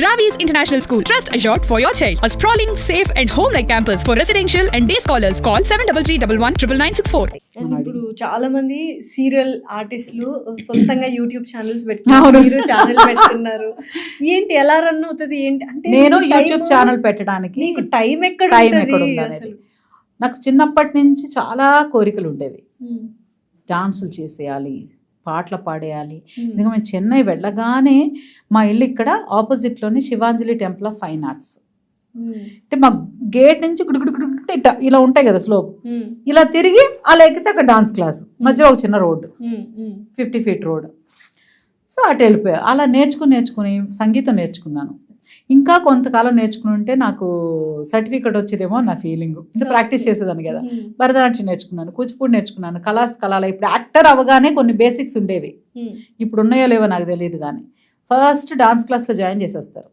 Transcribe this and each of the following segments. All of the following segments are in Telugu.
Ravi's International School. Trust assured for your child. A sprawling, safe and home-like campus for residential and day scholars. Call 73311994. And ఇప్పుడు చాలా మంది సీరియల్ ఆర్టిస్టులు సొంతంగా యూట్యూబ్ ఛానల్స్ పెట్టుకున్నారు, మీరు ఛానల్ పెట్టుకున్నారు. ఏంటి ఎలా రన్ అవుతుంది ఏంటి అంటే? నేను యూట్యూబ్ ఛానల్ పెట్టడానికి మీకు టైం ఎక్కడ అసలు? నాకు చిన్నప్పటి నుంచి చాలా కోరికలు ఉండేవి. డాన్సులు చేసేయాలి, పాటలు పాడేయాలి. ఎందుకంటే మేము చెన్నై వెళ్ళగానే మా ఇల్లు ఇక్కడ ఆపోజిట్లోనే Shivanjali temple of fine arts. అంటే మా గేట్ నుంచి గుడుగుడు ఇలా ఉంటాయి కదా స్లోప్, ఇలా తిరిగి అలా ఎక్కితే అక్కడ డాన్స్ క్లాస్, మధ్యలో ఒక చిన్న రోడ్డు, 50 feet రోడ్. సో అటు వెళ్ళిపోయా. అలా నేర్చుకుని సంగీతం నేర్చుకున్నాను. ఇంకా కొంతకాలం నేర్చుకుని ఉంటే నాకు సర్టిఫికెట్ వచ్చేదేమో నా ఫీలింగ్. అంటే ప్రాక్టీస్ చేసేదాన్ని కదా. భరతనాట్యం నేర్చుకున్నాను, కూచిపూడి నేర్చుకున్నాను, కళాల. ఇప్పుడు యాక్టర్ అవగానే కొన్ని బేసిక్స్ ఉండేవి, ఇప్పుడు ఉన్నాయో లేవో నాకు తెలియదు. కానీ ఫస్ట్ డాన్స్ క్లాస్లో జాయిన్ చేసేస్తారు.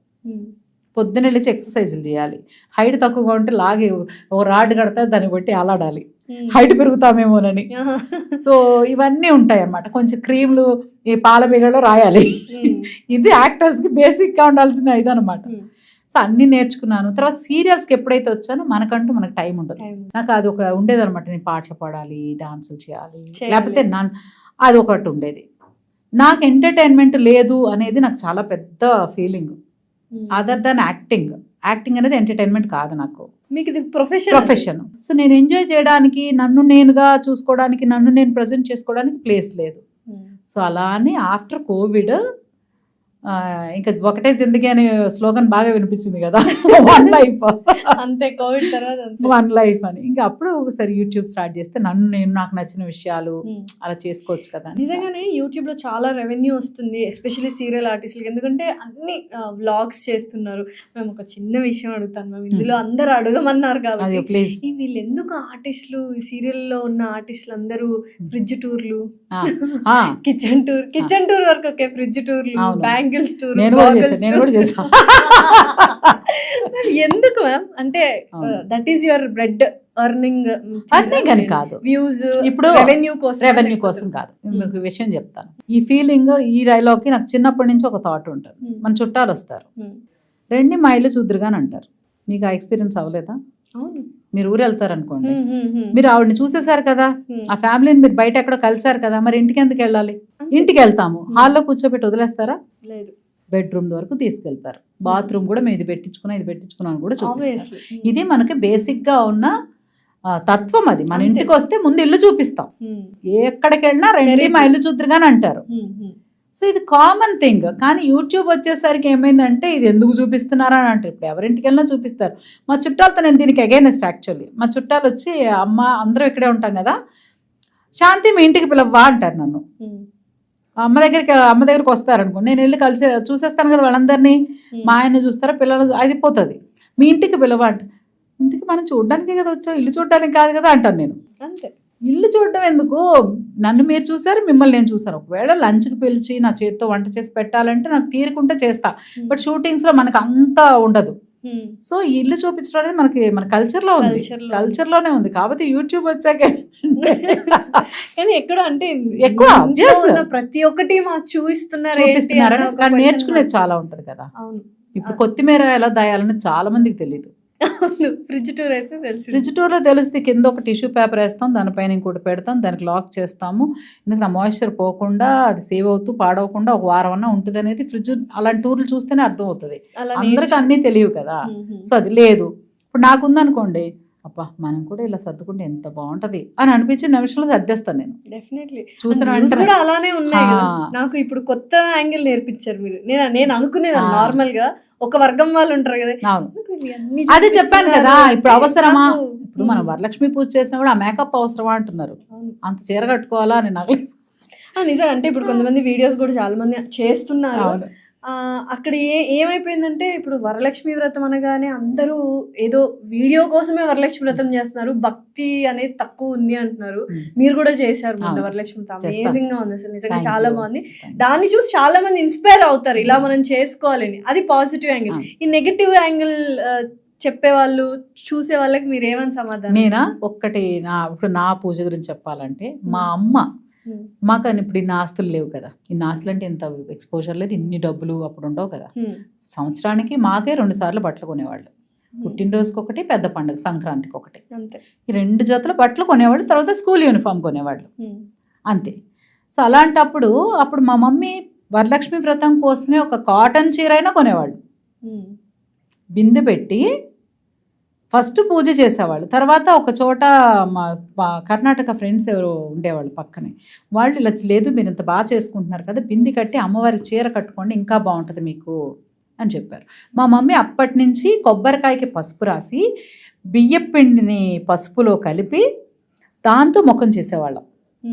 పొద్దున్న వెళ్ళి ఎక్సర్సైజులు చేయాలి. హైట్ తక్కువగా ఉంటే లాగి ఒక రాడ్ కడితే దాన్ని బట్టి అలాడాలి, హైట్ పెరుగుతామేమోనని. సో ఇవన్నీ ఉంటాయి అన్నమాట. కొంచెం క్రీమ్లు ఈ పాల బిగడలో రాయాలి. ఇది యాక్టర్స్కి బేసిక్గా ఉండాల్సిన ఇదనమాట. సో అన్నీ నేర్చుకున్నాను. తర్వాత సీరియల్స్కి ఎప్పుడైతే వచ్చానో మనకంటూ మనకు టైం ఉండదు. నాకు అది ఒక ఉండేదన్నమాట, నేను పాటలు పాడాలి, డాన్సులు చేయాలి, లేకపోతే అది ఒకటి ఉండేది. నాకు ఎంటర్టైన్మెంట్ లేదు అనేది నాకు చాలా పెద్ద ఫీలింగ్. అదర్ దాన్ యాక్టింగ్ అనేది ఎంటర్టైన్మెంట్ కాదు నాకు. మీకు ఇది ప్రొఫెషన్. సో నేను ఎంజాయ్ చేయడానికి, నన్ను నేనుగా చూసుకోవడానికి, నన్ను నేను ప్రజెంట్ చేసుకోవడానికి ప్లేస్ లేదు. సో అలా అని ఆఫ్టర్ కోవిడ్ ఇంకా ఒకటే జిందగీ అనే స్లోగన్ బాగా వినిపించింది కదా, వన్ లైఫ్ అంతే. కోవిడ్ తర్వాత వన్ లైఫ్ అని ఇంకా అప్పుడు ఒకసారి యూట్యూబ్ స్టార్ట్ చేస్తే నాకు నచ్చిన విషయాలు అలా చేసుకోవచ్చు కదా. నిజంగానే యూట్యూబ్ లో చాలా రెవెన్యూ వస్తుంది, ఎస్పెషల్లీ సీరియల్ ఆర్టిస్టులకి. ఎందుకంటే అన్ని వ్లాగ్స్ చేస్తున్నారు. మేము ఒక చిన్న విషయం అడుగుతాను మ్యామ్, ఇందులో అందరు అడగమన్నారు కాబట్టి ప్లీజ్. వీళ్ళు ఎందుకు ఆర్టిస్టులు, ఈ సీరియల్లో ఉన్న ఆర్టిస్టులు అందరూ ఫ్రిడ్జ్ టూర్లు, కిచెన్ టూర్ వరకు ఓకే, ఫ్రిడ్జ్ టూర్లు, బ్యాంగిల్స్ టూర్, ఎందుకు మ్యామ్? అంటే that is your bread earning అని కాదు, వ్యూస్ ఇప్పుడు రెవెన్యూ కోసం కాదు. మీకు విషయం చెప్తాను. ఈ ఫీలింగ్, ఈ డైలాగ్కి నాకు చిన్నప్పటి నుంచి ఒక థాట్ ఉంటుంది. మన చుట్టాలు వస్తారు, రండి మా ఇల్లు చూద్దరుగాని అంటారు. మీకు ఆ ఎక్స్పీరియన్స్ అవ్వలేదా? మీరు ఊరు వెళ్తారు అనుకోండి, మీరు ఆవిడని చూసేశారు కదా, ఆ ఫ్యామిలీని మీరు బయట ఎక్కడో కలిసారు కదా, మరి ఇంటికి ఎందుకు వెళ్ళాలి? ఇంటికి వెళ్తాము, హాల్లో కూర్చోబెట్టి వదిలేస్తారా? లేదు. బెడ్రూమ్ వరకు తీసుకెళ్తారు. బాత్రూమ్ కూడా మేము ఇది పెట్టించుకున్నాను కూడా చూపిస్తారు. ఇది మనకి బేసిక్ గా ఉన్న తత్వం. అది మన ఇంటికి వస్తే ముందు ఇల్లు చూపిస్తాం, ఎక్కడికి వెళ్ళినా రండి మా ఇల్లు చూద్దరుగాని అంటారు. సో ఇది కామన్ థింగ్. కానీ యూట్యూబ్ వచ్చేసరికి ఏమైందంటే ఇది ఎందుకు చూపిస్తున్నారా అని అంటారు. ఇప్పుడు ఎవరింటికి వెళ్ళినా చూపిస్తారు. మా చుట్టాలతో నేను దీనికి అగైనెస్ట్. యాక్చువల్లీ మా చుట్టాలు వచ్చి, అమ్మ అందరం ఇక్కడే ఉంటాం కదా, శాంతి మీ ఇంటికి పిలవ్వా అంటారు నన్ను. అమ్మ దగ్గరికి వస్తారనుకో, నేను వెళ్ళి కలిసి చూసేస్తాను కదా వాళ్ళందరినీ. మా ఆయన చూస్తారా, పిల్లలు, అది పోతుంది. మీ ఇంటికి పిలవ అంట. ఇంటికి మనం చూడడానికే కదా వచ్చాం, ఇల్లు చూడడానికి కాదు కదా అంటాను నేను. అంతే. ఇల్లు చూడడం ఎందుకు? నన్ను మీరు చూసారు, మిమ్మల్ని నేను చూసాను. ఒకవేళ లంచ్కి పిలిచి నా చేతితో వంట చేసి పెట్టాలంటే నాకు తీరుకుంటే చేస్తా, బట్ షూటింగ్స్లో మనకు అంతా ఉండదు. సో ఈ ఇల్లు చూపించడం అనేది మన కల్చర్లోనే ఉంది. కాబట్టి యూట్యూబ్ వచ్చాక కానీ ఎక్కడ అంటే ఎక్కువ ప్రతి ఒక్కటి మాకు చూపిస్తున్నారు. కానీ నేర్చుకునేది చాలా ఉంటది కదా. ఇప్పుడు కొత్తిమీర ఎలా దాయాలని చాలా మందికి తెలియదు. ఫ్రిడ్జ్ టూర్ అయితే తెలుసు. ఫ్రిడ్జ్ టూర్లో తెలిస్తే కింద ఒక టిష్యూ పేపర్ వేస్తాం, దానిపైన ఇంకోటి పెడతాం, దానికి లాక్ చేస్తాము. ఎందుకంటే ఆ మాయిశ్చర్ పోకుండా, అది సేవ్ అవుతూ పాడవకుండా ఒక వారం అన్నా ఉంటుంది అనేది ఫ్రిడ్జ్. అలాంటి టూర్లు చూస్తేనే అర్థం అవుతుంది. అందరికి అన్నీ తెలియవు కదా. సో అది లేదు. ఇప్పుడు నాకుందనుకోండి, అబ్బా మనం కూడా ఇలా సర్దుకుంటే ఎంత బాగుంటది అని అనిపించి నిమిషంలో సర్దేస్తాను నేను. డెఫినెట్లీ చూసిన అలానే ఉన్నాయి. నాకు ఇప్పుడు కొత్త యాంగిల్ నేర్పించారు మీరు. నేను అనుకునేది నార్మల్ గా ఒక వర్గం వాళ్ళు ఉంటారు కదా, అదే చెప్పాను కదా. ఇప్పుడు అవసరమా? ఇప్పుడు మనం వరలక్ష్మి పూజ చేసినా కూడా ఆ మేకప్ అవసరమా అంటున్నారు. అంత చీర కట్టుకోవాలా అని నాకు నిజం. అంటే ఇప్పుడు కొంతమంది వీడియోస్ కూడా చాలా మంది చేస్తున్నారు. అక్కడ ఏమైపోయిందంటే ఇప్పుడు వరలక్ష్మి వ్రతం అనగానే అందరూ ఏదో వీడియో కోసమే వరలక్ష్మి వ్రతం చేస్తున్నారు, భక్తి అనేది తక్కువ ఉంది అంటున్నారు. మీరు కూడా చేశారు మొన్న వరలక్ష్మి వ్రతం, అమేజింగ్ గా ఉంది అసలు, నిజంగా చాలా బాగుంది. దాన్ని చూసి చాలా మంది ఇన్స్పైర్ అవుతారు, ఇలా మనం చేసుకోవాలని. అది పాజిటివ్ యాంగిల్. ఈ నెగటివ్ యాంగిల్ చెప్పేవాళ్ళు, చూసే వాళ్ళకి మీరు ఏమని సమాధానం? నేనా ఒక్కటి, ఇప్పుడు నా పూజ గురించి చెప్పాలంటే, మా అమ్మ మాకు అని ఇప్పుడు ఇన్ని ఆస్తులు లేవు కదా, ఇన్ని ఆస్తులు అంటే ఇంత ఎక్స్పోజర్ లేదు, ఇన్ని డబ్బులు అప్పుడు ఉండవు కదా. సంవత్సరానికి మాకే 2 సార్లు బట్టలు కొనేవాళ్ళు, పుట్టినరోజుకి ఒకటి, పెద్ద పండుగ సంక్రాంతికి ఒకటి, ఈ 2 జతల బట్టలు కొనేవాళ్ళు. తర్వాత స్కూల్ యూనిఫామ్ కొనేవాళ్ళు, అంతే. సో అలాంటప్పుడు అప్పుడు మా మమ్మీ వరలక్ష్మి వ్రతం కోసమే ఒక కాటన్ చీర అయినా కొనేవాళ్ళు. బిందె పెట్టి ఫస్ట్ పూజ చేసేవాళ్ళు. తర్వాత ఒక చోట మా కర్ణాటక ఫ్రెండ్స్ ఎవరు ఉండేవాళ్ళు పక్కనే, వాళ్ళు ఇలా లేదు మీరు ఇంత బాగా చేసుకుంటున్నారు కదా, బింది కట్టి అమ్మవారి చీర కట్టుకోండి ఇంకా బాగుంటుంది మీకు అని చెప్పారు. మా మమ్మీ అప్పటి నుంచి కొబ్బరికాయకి పసుపు రాసి బియ్యం పిండిని పసుపులో కలిపి దాంతో ముఖం చేసేవాళ్ళం.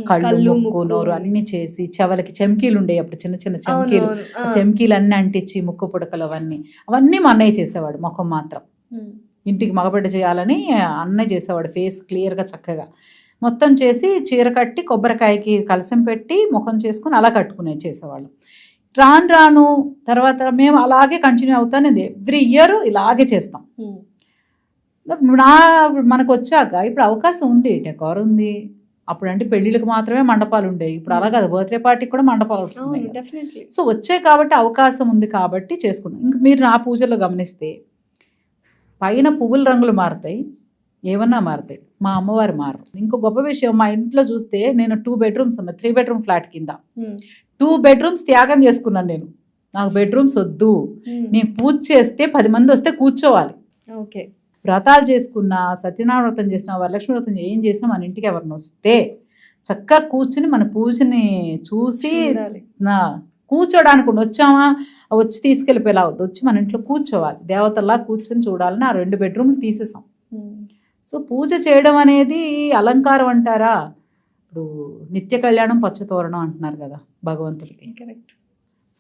కళ్ళు, ముక్కు, నోరు అన్ని చేసి, చెవులకి చెమ్కీలు ఉండేవి అప్పుడు, చిన్న చిన్న చెమ్కీలు, చెమ్కీలు అన్నీ అంటించి ముక్కు పుడకలు అవన్నీ మా అన్నయ్య చేసేవాడు. ముఖం మాత్రం ఇంటికి మగబిడ్డ చేయాలని అన్నయ్య చేసేవాడు, ఫేస్ క్లియర్గా చక్కగా మొత్తం చేసి చీర కట్టి కొబ్బరికాయకి కలసం పెట్టి ముఖం చేసుకుని అలా చేసేవాళ్ళం. రాను తర్వాత మేము అలాగే కంటిన్యూ అవుతానేది, ఎవ్రీ ఇయర్ ఇలాగే చేస్తాం. మనకు వచ్చాక ఇప్పుడు అవకాశం ఉంది, డెకార్ ఉంది. అప్పుడు అంటే పెళ్ళిళ్ళకి మాత్రమే మండపాలు ఉండేవి, ఇప్పుడు అలా కాదు, బర్త్డే పార్టీకి కూడా మండపాలు వస్తున్నాయి. సో వచ్చాయి కాబట్టి అవకాశం ఉంది కాబట్టి చేసుకున్నాం. ఇంక మీరు నా పూజలో గమనిస్తే పైన పువ్వుల రంగులు మారుతాయి, ఏమన్నా మారుతాయి, మా అమ్మవారు మారు. ఇంకో గొప్ప విషయం, మా ఇంట్లో చూస్తే నేను 2 bedrooms 3 bedroom ఫ్లాట్ కింద 2 bedrooms త్యాగం చేసుకున్నాను. నేను నాకు బెడ్రూమ్స్ వద్దు, నేను పూజ చేస్తే 10 మంది వస్తే కూర్చోవాలి. ఓకే, వ్రతాలు చేసుకున్నా, సత్యనారాయణ వ్రతం చేసినా, వరలక్ష్మి వ్రతం ఏం చేసినా మన ఇంటికి ఎవరిని వస్తే చక్కగా కూర్చుని మన పూజని చూసి కూర్చోడానికి వచ్చామా, వచ్చి తీసుకెళ్ళిపోయేలా వద్దు, వచ్చి మన ఇంట్లో కూర్చోవాలి, దేవతల్లా కూర్చొని చూడాలని ఆ 2 bedrooms తీసేసాం. సో పూజ చేయడం అనేది అలంకారం అంటారా, ఇప్పుడు నిత్య కళ్యాణం పచ్చతోరణం అంటున్నారు కదా భగవంతుడికి. కరెక్ట్.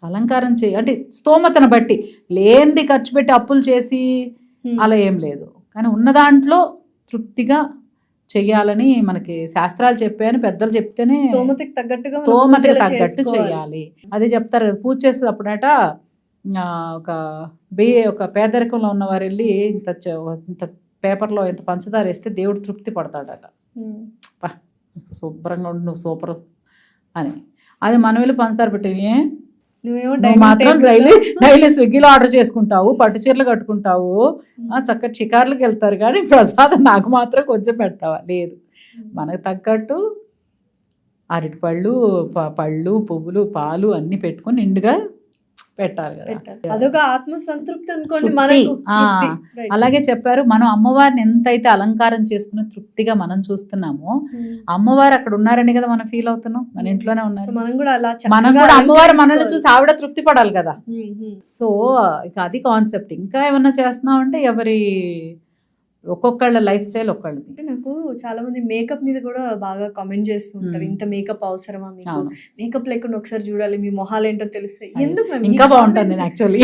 అలంకారం అంటే స్తోమతను బట్టి, లేనిది ఖర్చు పెట్టి అప్పులు చేసి అలా ఏం లేదు, కానీ ఉన్న దాంట్లో తృప్తిగా చెయ్యాలని మనకి శాస్త్రాలు చెప్పాయని పెద్దలు చెప్తేనే స్తోమతకి తగ్గట్టు చెయ్యాలి. అదే చెప్తారు కదా, పూజ చేసేటప్పుడట ఒక పేదరికంలో ఉన్నవారు వెళ్ళి ఇంత పేపర్లో ఇంత పంచదార వేస్తే దేవుడు తృప్తి పడతాడట, శుభ్రంగా ఉండు నువ్వు సూపర్ అని. అది మనం వెళ్ళి పంచదార పెట్టి నువ్వు మాత్రం డైలీ స్విగ్గీలో ఆర్డర్ చేసుకుంటావు, పట్టు చీరలు కట్టుకుంటావు, చక్కటి షికార్లకు వెళ్తారు, కానీ ప్రసాదం నాకు మాత్రం కొంచెం పెడతావా? లేదు, మనకు తగ్గట్టు అరటి పళ్ళు, పువ్వులు, పాలు అన్ని పెట్టుకొని నిండుగా పెట్టాలి కదా, అదొక ఆత్మ సంతృప్తి అనుకోండి. అలాగే చెప్పారు, మనం అమ్మవారిని ఎంతైతే అలంకారం చేసుకుని తృప్తిగా మనం చూస్తున్నామో, అమ్మవారు అక్కడ ఉన్నారని కదా మనం ఫీల్ అవుతున్నాం, మన ఇంట్లోనే ఉన్నారు, మనం కూడా అమ్మవారు మనల్ని చూసి ఆవిడ తృప్తి పడాలి కదా. సో ఇక అది కాన్సెప్ట్. ఇంకా ఏమన్నా చేస్తున్నాం అంటే ఎవరి ఒక్కొక్కళ్ళ లైఫ్ స్టైల్ ఒక్కళ్ళది. నాకు చాలా మంది మేకప్ మీద కూడా బాగా కామెంట్ చేస్తూ ఉంటారు, ఇంత మేకప్ అవసరమా మీకు, మేకప్ లేకుండా ఒకసారి చూడాలి మీ మొహాలు ఏంటో తెలుస్తాయి, ఎందుకు ఇంకా బాగుంటాను నేను యాక్చువల్లీ.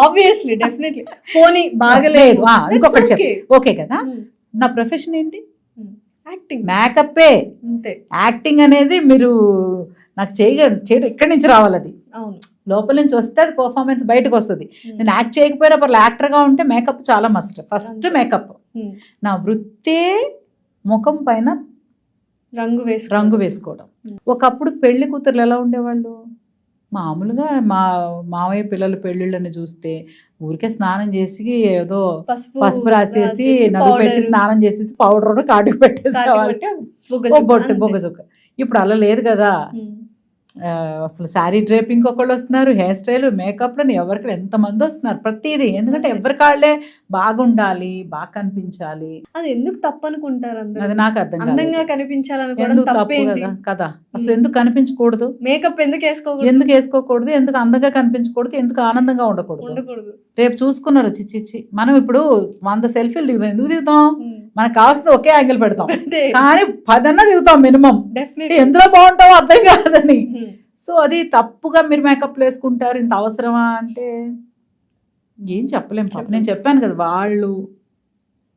ఆబ్వియస్లీ డెఫినెట్లీ పోనీ బాగలేదు. ఇంకొకటి చెప్పి ఓకే కదా, నా ప్రొఫెషన్ ఏంటి? యాక్టింగ్. మేకప్పే అంతే. యాక్టింగ్ అనేది మీరు నాకు చేయడం ఇక్కడి నుంచి రావాలి, అది అవును లోపల నుంచి వస్తే అది పర్ఫార్మెన్స్ బయటకు వస్తుంది. నేను యాక్ట్ చేయకపోయినా పర్లేదు, యాక్టర్గా ఉంటే మేకప్ చాలా మస్ట్. First makeup. నా వృత్తే ముఖం పైన రంగు వేసుకోవడం. ఒకప్పుడు పెళ్లి కూతుర్లు ఎలా ఉండేవాళ్ళు, మామూలుగా మా మామయ్య పిల్లల పెళ్ళిళ్ళని చూస్తే ఊరికే స్నానం చేసి ఏదో పసుపు రాసేసి నలుగు పెట్టి స్నానం చేసేసి పౌడర్ కాటుకు పెట్టేసి బొగ్గ చుక్క. ఇప్పుడు అలా లేదు కదా, అసలు శారీ డ్రేపింగ్ ఒకళ్ళు వస్తున్నారు, హెయిర్ స్టైల్, మేకప్లని ఎవరికి ఎంతమంది వస్తున్నారు ప్రతిదీ. ఎందుకంటే ఎవరి కాళ్ళే బాగుండాలి, బాగా కనిపించాలి. అది ఎందుకు తప్పు అనుకుంటారు? అది నాకు అర్థం కాదు. అందంగా కనిపించాలనుకోవడం తప్పు కదా. అసలు ఎందుకు కనిపించకూడదు? మేకప్ ఎందుకు వేసుకోకూడదు? ఎందుకు అందంగా కనిపించకూడదు? ఎందుకు ఆనందంగా ఉండకూడదు? రేపు చూసుకున్నారు చిచ్చి, మనం ఇప్పుడు 100 సెల్ఫీలు దిగుతాం. ఎందుకు దిగుతాం? మనకు కావాల్సింది ఒకే యాంగిల్ పెడతాం, కానీ 10 దిగుతాం మినిమం. ఎందులో బాగుంటావో అర్థం కాదని. సో అది తప్పుగా మీరు మేకప్ వేసుకుంటారు, ఇంత అవసరమా అంటే ఏం చెప్పలేం. నేను చెప్పాను కదా, వాళ్ళు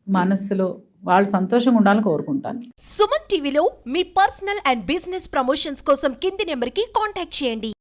మనస్సులో వాళ్ళు సంతోషంగా ఉండాలని కోరుకుంటాను. సుమన్ టీవీలో మీ పర్సనల్ అండ్ బిజినెస్ ప్రమోషన్స్ కోసం కింది నెంబర్కి కాంటాక్ట్ చేయండి.